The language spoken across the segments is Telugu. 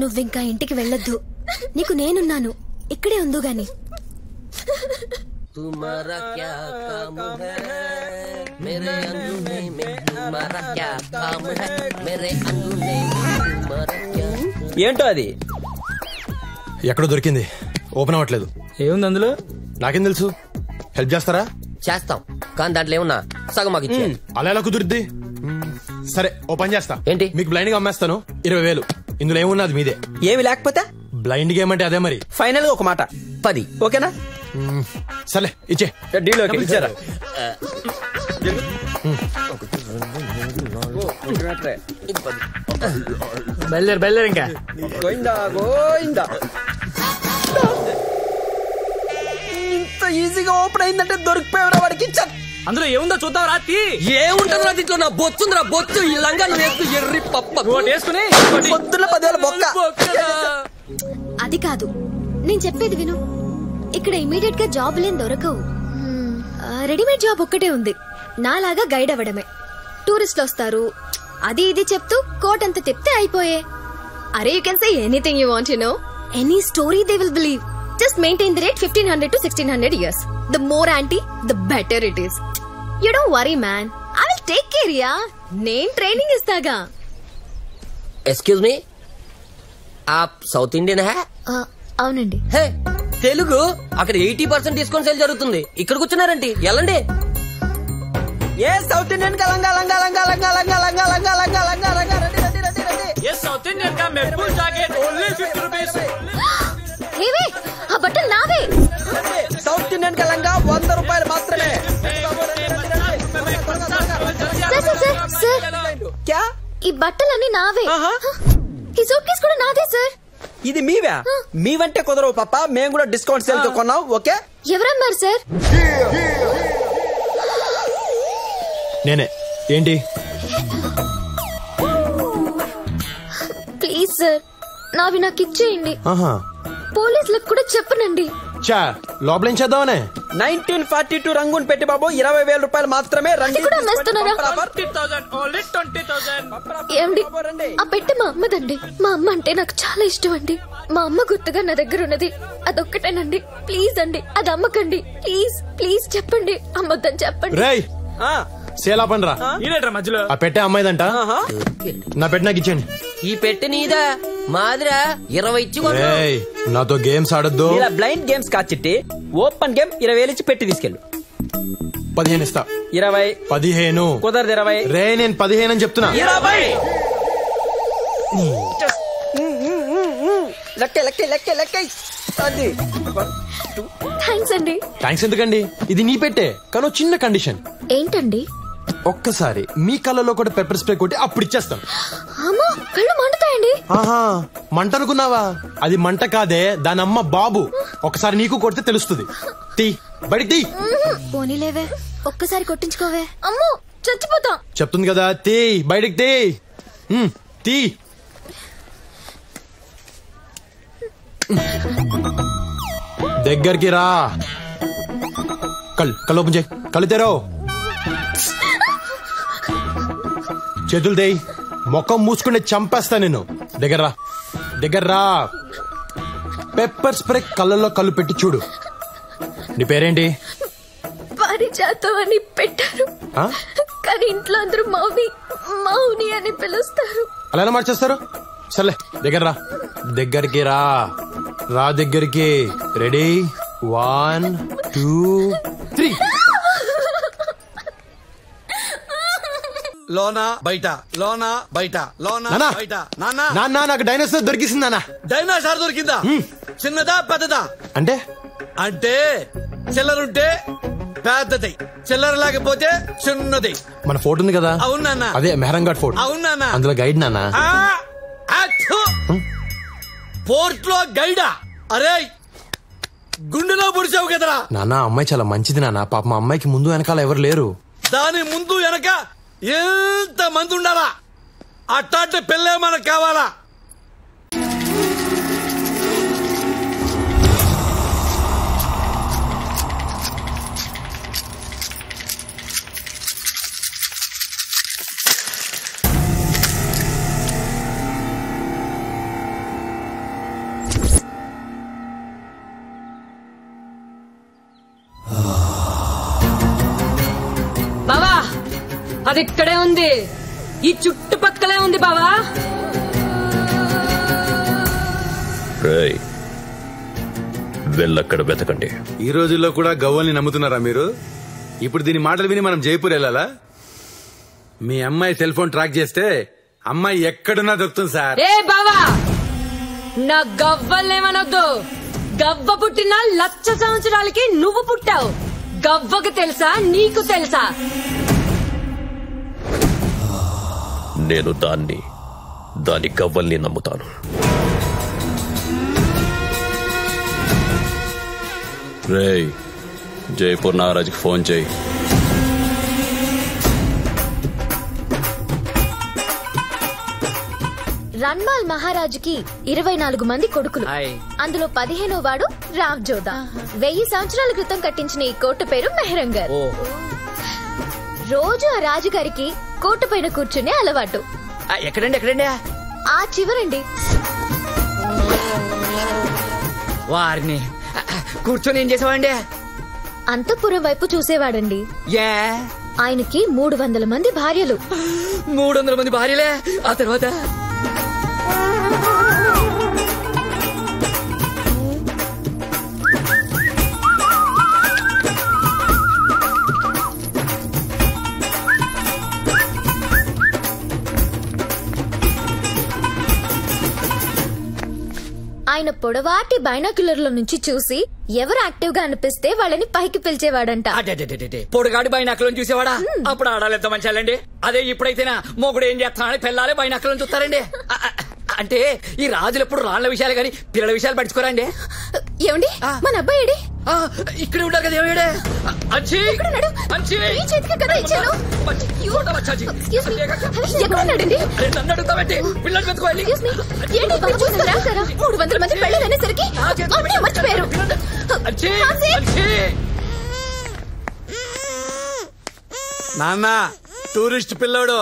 నువ్వింకా ఇంటికి వెళ్ళొద్దు, నీకు నేనున్నాను, ఇక్కడే ఉందు గాని. ఏంటో అది? ఎక్కడ దొరికింది? ఓపెన్ అవ్వట్లేదు. ఏముంది అందులో? నాకేం తెలుసు. హెల్ప్ చేస్తారా? చేస్తాం, కానీ దాంట్లో ఏమున్నా సగం మాకు ఇచ్చే. అలా ఎలా కుదురుద్ది? సరే, ఓ పని చేస్తా. ఏంటి? మీకు బ్లైండ్ గా అమ్మేస్తాను, 20,000. ఇందులో ఏమున్నది మీదే. ఏమి లేకపోతే బ్లైండ్ గేమ్ అంటే అదే మరి. ఫైనల్ గా ఒక మాట, 10. ఓకేనా? సరే ఇచ్చే. Deal okay. ఇచ్చారా? బయలుదేరు ఇంకా. గోయిందా గోయిందా. ఇంత ఈజీగా ఓపెన్ అయిందంటే దొరికిపోయారా వాడికి? అందులో ఏముందో చూద్దాం రాత్రి. ఏముంటారు రా దీంట్లో? నా బొచ్చుందిరా, బొచ్చు. ఈ లంగాలు వేస్తూ ఎర్రి పప్ప వేసుకుని పొద్దున్న 10,000 బొక్క. అది కాదు, నేను చెప్పేది విను. ఇక్కడ ఇమీడియట్ గా జాబులేం దొరకవు. రెడీమేడ్ జాబ్ ఒక్కటే ఉంది, నాలాగా గైడ్ అవ్వడమే. టూరిస్టులు వస్తారు, అది ఇది చెప్తూ కోట్ అంత తిప్తే అయిపోయే. అరే, you can say anything you want, you know, any story they will believe. Just maintain the rate 1500 to 1600 years. The more anti, the better it is. You don't worry, man. I will take care, ya. నేను ట్రైనింగ్ ఇస్తాగా. ఎక్స్క్యూజ్ మీ, ఆప్ సౌత్ ఇండియన్ హే? అవునండి. హే, తెలుగు. అక్కడ 80% డిస్కౌంట్ సేల్ జరుగుతుంది, ఇక్కడ కూర్చున్నారండి. వెళ్ళండి. ఏ సౌత్ ఇండియన్ కా లంగా లంగా లంగా లంగా లంగా లంగా లంగా లంగా లంగా లంగా రండి రండి రండి రండి. ఏ సౌత్ ఇండియన్ కా మెర్పుల్ జాకెట్ ఓన్లీ 50 రూపీస్. ఏవే, ఆ బట్టలు నావే. సౌత్ ఇండియన్ కా లంగా 100 రూపాయలు మాత్రమే. క్యా? ఈ బట్టలన్నీ నావే. ఈ సూట్ కేసు కూడా నాదే సార్. ఇది మీవే? మీవంటే కుదరవు పాప, మేము కూడా డిస్కౌంట్ సేల్ తో కొన్నాం. ఓకే. ఎవరన్నారు సార్? నేనే. ఏంటి? ప్లీజ్ సార్, నావి నాకు ఇచ్చేయండి. పోలీసులకు కూడా చెప్పనండి. చా, లోపల ఏం చేద్దామనే? 1942 రంగుని పెట్టి బాబు 20,000 రూపాయలు మాత్రమే. రండి. ఏమండి, ఆ పెట్టి మా అమ్మదండి. మా అమ్మ అంటే నాకు చాలా ఇష్టం అండి. మా అమ్మ గుర్తుగా నా దగ్గర ఉన్నది అదొక్కటేనండి. ప్లీజ్ అండి, అది అమ్మకండి. ప్లీజ్ ప్లీజ్ చెప్పండి, అమ్మొద్దని చెప్పండి. రేయ్, సేలా పనిరా. మధ్యలో ఆ పెట్టే అమ్మాయిదంట, నా పెట్టి నాకు ఇచ్చేయండి. ఈ పెట్టి నీదా మాదిరా? 20 ఇచ్చి. నాతో గేమ్స్ ఆడొద్దు. ఇలా బ్లైండ్ గేమ్స్ కాదు చిట్టి, ఓపెన్ గేమ్. 20,000 ఇచ్చి పెట్టి తీసుకెళ్ళు. 15 ఇస్తా. 20. 15 కుదరదు. 20. రే, నేను 15 అని చెప్తున్నా. 20. లెక్క లెక్క లెక్క లెక్క. అది థ్యాంక్స్ అండి. థ్యాంక్స్ ఎందుకండి, ఇది నీ పెట్టే, కానీ చిన్న కండిషన్. ఏంటండి? ఒక్కసారి మీ కళ్ళలో కూడా పెప్పర్ స్ప్రే కొట్టి అప్పుడు ఇచ్చేస్తాను. అమ్మో, కళ్ళు మండుతాయండి. ఆహా, మంట అనుకున్నావా? అది మంట కాదే, దాని అమ్మ బాబు. ఒకసారి నీకు కొడితే తెలుస్తుంది. తీ, బడి తీ. పోనీలేవే, ఒక్కసారి కొట్టించుకోవే. అమ్మో, చచ్చిపోతాం. చెప్తుంది కదా, తీ, బయటికి తీ. తీ. దగ్గరికి రా. కళ్ళు ఓపెన్ చేయి. కళ్ళు తెరో. చేతులు దేయి. ముఖం మూసుకుని చంపేస్తా నేను. దగ్గర రా. పెప్పర్ స్ప్రే కళ్ళల్లో కళ్ళు పెట్టి చూడు. నీ పేరేంటి? పారిజాతం అని పెట్టారు, కానీ ఇంట్లో అందరూ మౌని అని పిలుస్తారు. అలా ఎలా మార్చేస్తారు? సర్లే, దగ్గర రా. దగ్గరికి రా. దగ్గరికి. రెడీ? 1 2 3. లోనా బయట, లోనా బయట, లోనా బయట. నాన్న, నాకు డైనోసార్ దొరికిసింది నాన్న. డైనోసార్ దొరికిందా? చిన్నదా పెద్దదా? అంటే చిల్లరుంటే పెద్దది, చిల్లర లేకపోతే చిన్నది. మన ఫోటో ఉంది కదా? అవునా? అదే మెహరంఘాట్ ఫోటో. అవునా? అందులో గైడ్ నాన్న. పోర్ట్ లో గైడా? అరే, గుండెలో పొడిచావు కదరా నాన్న. అమ్మాయి చాలా మంచిది నాన్న. పాప మా అమ్మాయికి ముందు వెనకాల ఎవరు లేరు. దాని ముందు వెనక ఎంత మంది ఉండాలా? అట్టాంటి పెళ్ళే మనకు కావాలా? అది ఇక్కడే ఉంది, ఈ చుట్టుపక్కలే ఉంది బావా. వెళ్ళక్కడ వెతకండి. ఈ రోజుల్లో కూడా గవ్వల్ని నమ్ముతున్నారా మీరు? ఇప్పుడు దీని మాటలు విని మనం జైపూర్ వెళ్ళాలా? మీ అమ్మాయి సెల్ ఫోన్ ట్రాక్ చేస్తే అమ్మాయి ఎక్కడున్నా దొరుకుతుంది సార్. ఏ బావా, నా గవ్వలేమనొద్దు. గవ్వ పుట్టిన 1,00,000 సంవత్సరాలకి నువ్వు పుట్టావు. గవ్వకు తెలుసా, నీకు తెలుసా? నేను దాని గవ్వల్ని నమ్ముతాను. రేయ్, జైపూర్ నాగరాజ్కి ఫోన్ చేయి. రన్మాల్ మహారాజుకి 24 మంది కొడుకులు. అందులో 15వ వాడు రావ్ జోదా. 1000 సంవత్సరాల క్రితం కట్టించిన ఈ కోట పేరు మెహరంగర్. రోజు ఆ రాజుగారికి కోట పైన కూర్చునే అలవాటు. ఎక్కడండి? ఆ చివరండి. వారిని కూర్చొని ఏం చేసావండి? అంతఃపురం వైపు చూసేవాడండి. ఆయనకి 300 మంది భార్యలు. 300 మంది భార్యలే. ఆ తర్వాత ఆయన పొడవాటి బైనాక్యులర్ల నుంచి చూసి ఎవరు యాక్టివ్ గా అనిపిస్తే వాళ్ళని పైకి పిలిచేవాడంట. పొడుగాడి బైనాకులను చూసేవాడా? అప్పుడు ఆడాలి ఎంత మంచాలండి. అదే ఇప్పుడైతేనా మొగుడు ఏం చేస్తానని పిల్లాలే బైనాకులను చూస్తారండి. అంటే ఈ రాజులు ఎప్పుడు రాళ్ల విషయాలు గాని పిల్లల విషయాలు పట్టించుకోరండి. ఏమండి, మన అబ్బాయి ఇక్కడే ఉంటారు కదా. ఏమిడే నన్ను అడుగుతామంటే పిల్లలు పెట్టుకోవాలి. 300 మంది పెళ్ళనేసరికి మర్చిపోయారు. నాన్న, టూరిస్ట్ పిల్లోడు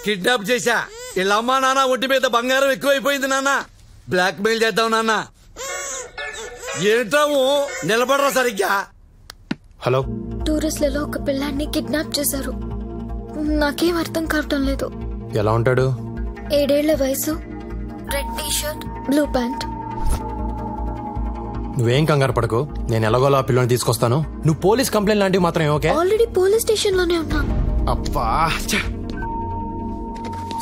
కిడ్నాప్ చేశా. వీళ్ళ అమ్మా నాన్న ఒంటి మీద బంగారం ఎక్కువైపోయింది నాన్న. బ్లాక్ మెయిల్ చేద్దాం నాన్న. ఏంటాము నిలబడరా సరిగ్గా. హలో, టూరిస్ట్లలో ఒక పిల్లాన్ని కిడ్నాప్ చేశారు. నాకేం అర్థం కావటం లేదు. ఎలా ఉంటాడు? 7 ఏళ్ల వయసు, red T shirt, blue pant. నువ్వేం కంగారు పడకు, నేను ఎలాగోలా ఆ పిల్లని తీసుకొస్తాను. నువ్వు పోలీస్ కంప్లైంట్ లాంటివి మాత్రం ఓకే? ఆల్రెడీ పోలీస్ స్టేషన్ లోనే ఉన్నా. అబ్బా,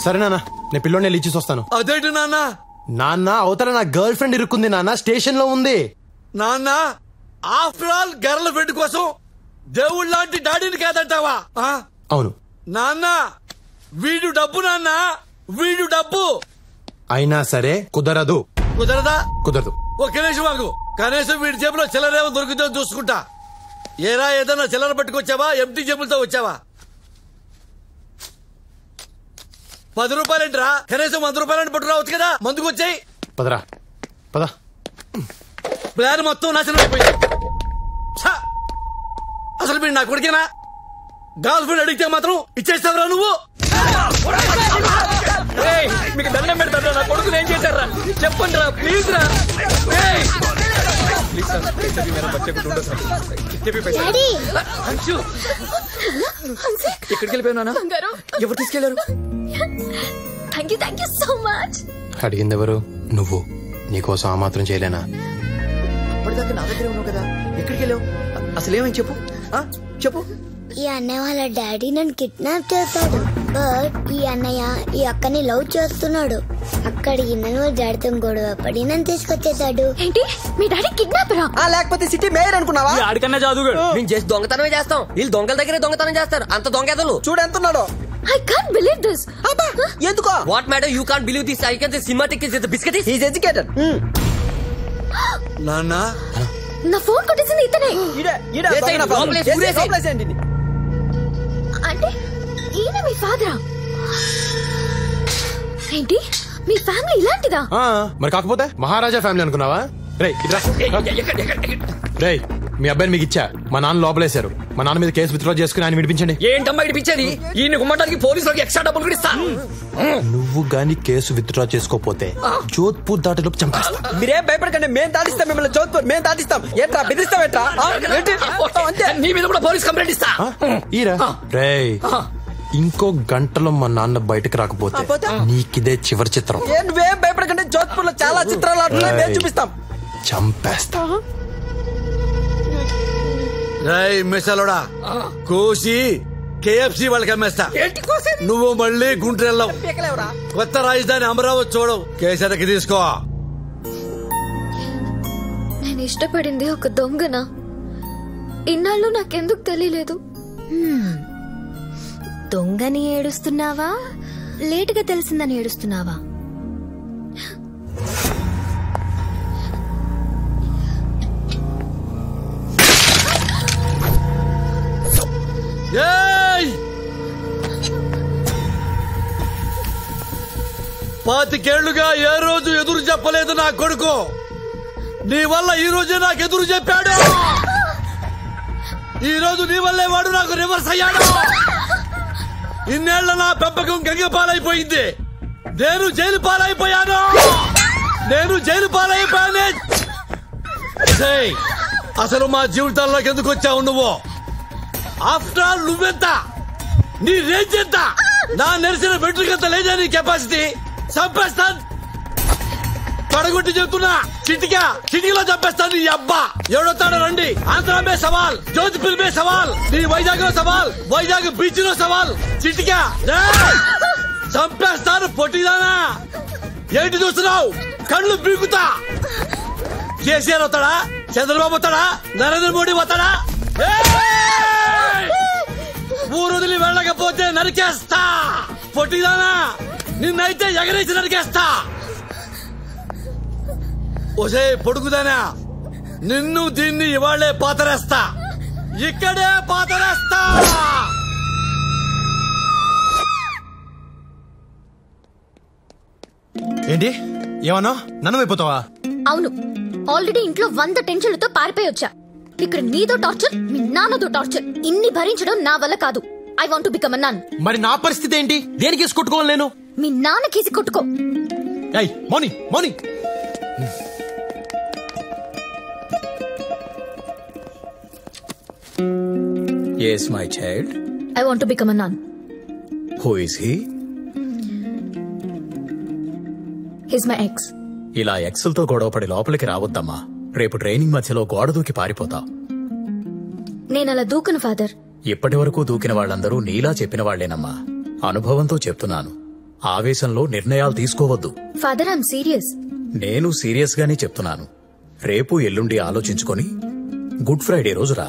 సరే నాన్న, నేను పిల్లోని వెళ్ళి ఇచ్చేసి వస్తాను. అదేంటి నాన్న? నాన్న, అవతల నా గర్ల్ ఫ్రెండ్ ఇరుక్కుంది నాన్న, స్టేషన్ లో ఉంది. నాన్న, ఆఫ్టర్ ఆల్ గర్ల్ ఫ్రెండ్ కోసం దేవుళ్ళ లాంటి డాడీని కాదంటావా? అవును నాన్న, వీడు డబ్బు నాన్న, వీడు డబ్బు. అయినా సరే కుదరదు. కుదరదా? కుదరదు. ఒక్క నిమిషం ఆగు. కనీసం వీడి జేబులో చిల్లరేమో దొరికితే చూసుకుంటా. ఏరా, ఏదన్నా చిల్లర పట్టుకొచ్చావా? ఎంటీ జేబులతో వచ్చావా? 10 రూపాయలేంట్రా? కనీసం 100 రూపాయలని పట్టు రావచ్చు కదా. మందుకు వచ్చాయి. పదరా పద. ప్లాన్ మొత్తం నాశనం అయిపోయింది. అసలు మీరు నా కొడుకేనా? గర్ల్ ఫ్రెండ్ అడిగితే మాత్రం ఇచ్చేస్తావురా నువ్వు? మీకు దండం పెడతారా? నా కొడుకుని ఏం చేశారా? చెప్పండి రా, ప్లీజ్ రా. ఎక్కడికి వెళ్ళిపోయినా? ఎవరు తీసుకెళ్లారు? Thank you so much. అడిగింది ఎవరు? నువ్వు. నీకోసం ఆ మాత్రం చేయలేనా? అప్పటిదాకా నా దగ్గర ఉన్నావు కదా, ఎక్కడికి వెళ్ళావు? అసలు ఏమని చెప్పు, చెప్పు. ఈ అన్నయ్య వాళ్ళ డాడీ నన్ను కిడ్నాప్ చేస్తాడు. బట్ ఈ అన్నయ్య ఈ అక్కని లవ్ చేస్తున్నాడు. అక్కడికి నన్ను డాడీతో గొడవ పడి నన్ను తీసుకొచ్చేసాడు. ఏంటి, మీ డాడీ కిడ్నాపరా? లేకపోతే సిటీ మేయర్ అనుకున్నావా? ఆడికన్నా జాదుగాడు. మేము చేసి దొంగతనమే చేస్తాం, వీళ్ళు దొంగల దగ్గరే దొంగతనం చేస్తారు. అంత దొంగలు చూడు ఎంతున్నాడో. I can't believe this. ఎందుకో? What matter? You can't believe this. I can say cinematic is the biscuit. He is educated. నాన్న, నా ఫోన్ కొట్టేసింది ఇతనే. అంటే ఈయన మీ ఫాదరా? ఏంటి, మీ ఫ్యామిలీ ఇలాంటిదా? మరి కాకపోతే మహారాజా ఫ్యామిలీ అనుకున్నావా? రేయ్, మీ అబ్బాయిని మీకు ఇచ్చా. మా నాన్న లోపలేశారు. మా నాన్న మీద కేసు విత్డ్రా చేసుకుని ఆయన విడిపించండి. ఏంటమ్మా విడిపించేది? ఈయన గుమ్మటానికి పోలీసులకి ఎక్స్ట్రా డబ్బులు కూడా ఇస్తా. నువ్వు గాని కేసు విత్డ్రా చేసుకోపోతే జోధ్పూర్ దాటిలోపు చంపేస్తా. మీరేం భయపడకండి, మేము దాటిస్తాం మిమ్మల్ని. జోధ్పూర్ మేము దాటిస్తాం. ఏంట్రా బెదిరిస్తాం? ఏంట్రా? నీ మీద కూడా పోలీస్ కంప్లైంట్ ఇస్తా. ఈరా రేయ్, ఇంకో గంటలో మా నాన్న బయటకు రాకపోతే నీకిదే చివరి చిత్రం. నువ్వేం భయపడకండి, జోధ్పూర్ లో చాలా చిత్రాలు ఆడుతున్నాయి, మేము చూపిస్తాం. చంపేస్తా. మిసాలోడా కోసి కేఎఫ్సి వాళ్ళకి అమ్మేస్తా. నువ్వు మళ్ళీ గుంటూరు కొత్త రాజధాని అమరావతి చూడవు. కేసరికి తీసుకో. నేను ఇష్టపడింది ఒక దొంగనా? ఇన్నాళ్ళు నాకెందుకు తెలియలేదు? దొంగని ఏడుస్తున్నావా, లేటుగా తెలిసిందని ఏడుస్తున్నావా? పాతికేళ్లుగా ఏ రోజు ఎదురు చెప్పలేదు నా కొడుకు. నీ వల్ల ఈ రోజే నాకు ఎదురు చెప్పాడు. ఈ రోజు నీ వల్లే వాడు నాకు రివర్స్ అయ్యాడు. ఇన్నేళ్ల నా పెంపకం గంగ పాలైపోయింది. నేను జైలు పాలైపోయాను. అసలు మా జీవితాల్లోకి ఎందుకు వచ్చావు నువ్వు? ఆఫ్టర్ ఆల్ నువ్వెంత, నీ రేంజ్ ఎంత? నా నెరిసిన వెంట్రుకంత లేదా నీ కెపాసిటీ? చంపేస్తాను, పడగొట్టి చెప్తున్నా. చిటికలో చంపేస్తాను నీ అబ్బా. ఎవడొస్తాడో రండి. ఆంధ్ర మే సవాల్, జోధ్పూర్ మే సవాల్, నీ వైజాగ్ లో సవాల్, వైజాగ్ బీచ్ లో సవాల్. చిటికా చంపేస్తాను పొట్టిదానా. ఏంటి చూస్తున్నావు? కళ్ళు పీకుతా. కేసీఆర్ వస్తాడా? చంద్రబాబు వస్తాడా? నరేంద్ర మోడీ వస్తాడా? ఊరుదిలి వెళ్ళకపోతే నరికేస్తా పొట్టిదానా. నిన్నైతే ఎగరేసి నరికేస్తా. ఒసే పొడుగుదానా, నిన్ను దీన్ని ఇవాళ్లే పాతరేస్తా. ఇక్కడే పాతరేస్తా. ఏంటి ఏమన్నా నన్ను అయిపోతావా? అవును, ఆల్రెడీ ఇంట్లో 100 టెన్షన్లతో పారిపోయి వచ్చా. ఇక్కడ నీతో టార్చర్, మీ నాన్నతో టార్చర్. ఇన్ని భరించడం నా వల్ల కాదు. I want to become a nun. మరి నా పరిస్థితి ఏంటి? దేనికి కేసు కొట్టుకోవాలి నేను? మీ నాన్న కేసి కొట్టుకో. మోని Yes, my child. I want to become a nun. Who is he? He's my ex. ఇలా ఎక్సెల్తో గొడవపడి లోపలికి రావద్దమ్మా. రేపు ట్రైనింగ్ మధ్యలో గోడ దూకి పారిపోతావు. నేనలా దూకను ఫాదర్. ఇప్పటి వరకు దూకిన వాళ్ళందరూ నీలా చెప్పిన వాళ్లేనమ్మా. అనుభవంతో చెప్తున్నాను. ఆవేశంలో నిర్ణయాలు తీసుకోవద్దు. Father, I'm serious. నేను సీరియస్ గానే చెప్తున్నాను. రేపు ఎల్లుండి ఆలోచించుకొని గుడ్ ఫ్రైడే రోజు రా,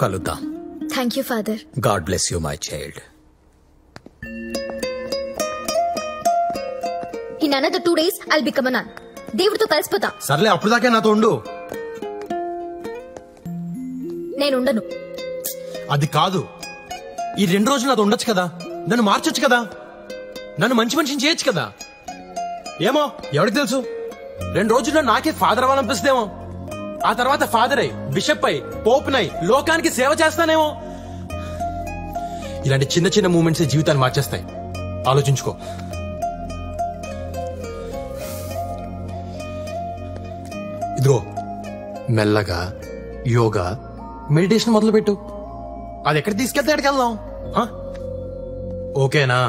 కలుద్దాం. Thank you father. God bless you my child. In another 2 days I'll become a nun. దేవుడితో కలిసిపోతా. సర్లే, అప్పుడు దాకా నాతో ఉండు. నేనుండను. అది కాదు, ఈ 2 రోజులు నాతో ఉండొచ్చు కదా. నన్ను మార్చొచ్చు కదా. నన్ను మంచి మనిషిని చేయొచ్చు కదా. ఏమో, ఎవరికి తెలుసు? 2 రోజుల్లో నాకే ఫాదర్ అవ్వాలనిపిస్తేమో. ఆ తర్వాత ఫాదర్ అయి, బిషప్ అయి, పోప్ నై లోకానికి సేవ చేస్తానేమో. ఇలాంటి చిన్న చిన్న మూమెంట్స్ జీవితాన్ని మార్చేస్తాయి. ఆలోచించుకో. ఇదిగో, మెల్లగా యోగా, మెడిటేషన్ మొదలు పెట్టు. అది ఎక్కడ తీసుకెళ్తే ఎక్కడికి వెళ్దాం. ఓకేనా?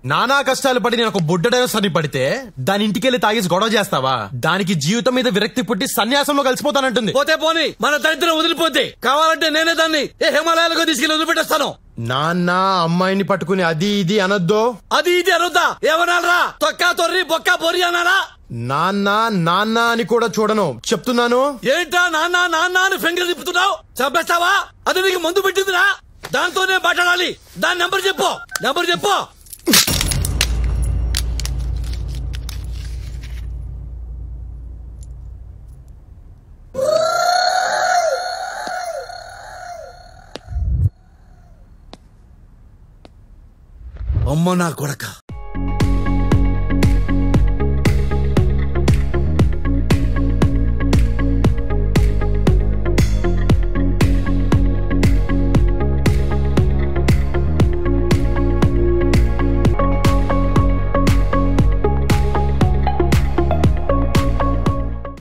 నానా కష్టాలు పడి నేను ఒక బుడ్డడైన సన్ని పడితే దాని ఇంటికెళ్ళి తాగేసి గొడవ చేస్తావా? దానికి జీవితం మీద విరక్తి పుట్టి సన్యాసంలో కలిసిపోతానంటుంది. పోతే పోని, మన దరిద్రం వదిలిపోతే కావాలంటే నేనే దాన్ని హిమాలయాలకు తీసుకెళ్లి వదిలిపెట్టేస్తాను. నాన్న అమ్మాయిని పట్టుకుని అది ఇది అనొద్దు. అది ఇది అనొద్దా? ఏమనాలరా? తొక్క తొర్రి బొక్క బొరి అనాలా? నాన్న నాన్న అని కూడా చూడను, చెప్తున్నాను. ఏంటా నాన్న నాన్న అని ఫింగర్ తిప్పుతున్నావు? చంపేస్తావా? అది నీకు మందు పెట్టిందిరా. దాంతోనే మాట్లాడాలి. దాని నెంబర్ చెప్పు. అమ్మ నా కొడక.